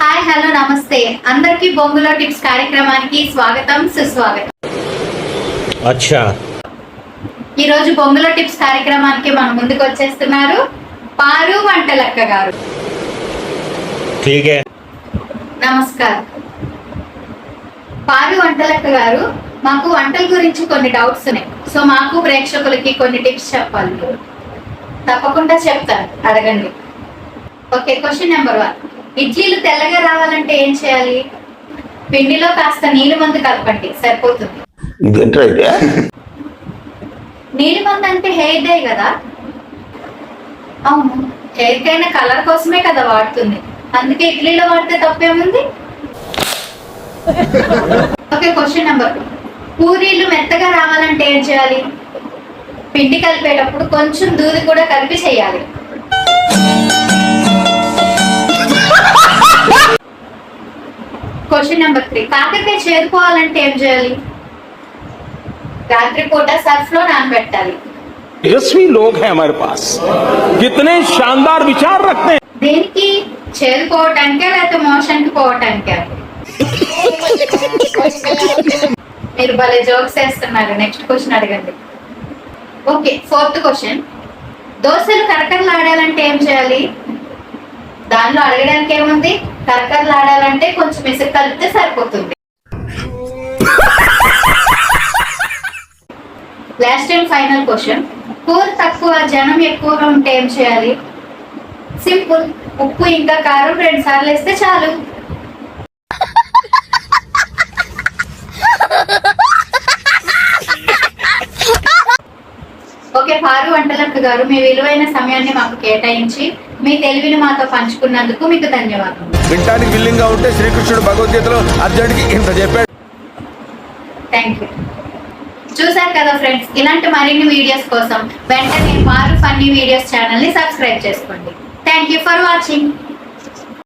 Hi hello నమస్తే అందరికీ బొంగులో టిప్స్ కార్యక్రమానికి స్వాగతం సుస్వాగతం. అచ్చా ఈ రోజు బొంగులో టిప్స్ కార్యక్రమానికి మన ముందుకు వచ్చేస్తున్నారు పారు వంటలక్క గారు. ఠీకే నమస్కారం. పారు వంటలక్క గారు, మాకు వంటల గురించి కొన్ని డౌట్స్ ఉన్నాయి. సో మాకు ప్రేక్షకులకి కొన్ని టిప్స్ చెప్పాలి. తప్పకుండా చెప్తాను, అడగండి. Okay, question number 1. ఇడ్లీలు తెల్లగా రావాలంటే ఏం చేయాలి? పిండిలో కాస్త నీలి మందు కలపండి, సరిపోతుంది. నీలి మందు అంటే హెయిర్ డే కదా? అవును, హెయిర్ కైనా కలర్ కోసమే కదా వాడుతుంది, అందుకే ఇడ్లీలో వాడితే తప్పేముంది? Okay, question number 2. పూరీలు మెత్తగా రావాలంటే ఏం చేయాలి? పిండి కలిపేటప్పుడు కొంచెం దూది కూడా కలిపి చేయాలి. Question number 3. కాకరకాయ చేరుకోవాలంటే ఏం చేయాలి? రాత్రిపూట సర్ఫ్ లో నానబెట్టాలి. तेजस्वी लोग हैं हमारे पास, कितने शानदार विचार रखते हैं. దేనికి? చేరుకోవటానికే లేకపోతే మోషన్ కి పోవటానికే? మీరు భలే జోక్స్ వేస్తున్నారు. నెక్స్ట్ క్వశ్చన్ అడగండి. Okay, 4th question. దోశలు కరకరలాడాలంటే ఏం చేయాలి? దానిలో అడగడానికి ఏముంది? కరకరలాడాలంటే కొంచెం ఇసుక కలిపితే సరిపోతుంది. Last and final question. కూర తక్కువ జనం ఎక్కువగా ఉంటే ఏం చేయాలి? సింపుల్, ఉప్పు ఇంకా కారం 2 సార్లు వేస్తే చాలు. ఓకే, పారు వంటలక్క గారు, మీ విలువైన సమయాన్ని మాకు కేటాయించి మీ తెలివిని మాతో పంచుకున్నందుకు మీకు ధన్యవాదాలు. వింటానికి విల్లింగ్ గా ఉంటే శ్రీకృష్ణుడు భగవద్గీతలో అర్జునుడికి ఇంత చెప్పాడు. Thank you. చూసారు కదా ఫ్రెండ్స్, ఇలాంటి మరిన్ని వీడియోస్ కోసం వెంటనే పారు ఫన్నీ వీడియోస్ ఛానల్ ని సబ్స్క్రైబ్ చేసుకోండి. Thank you for watching.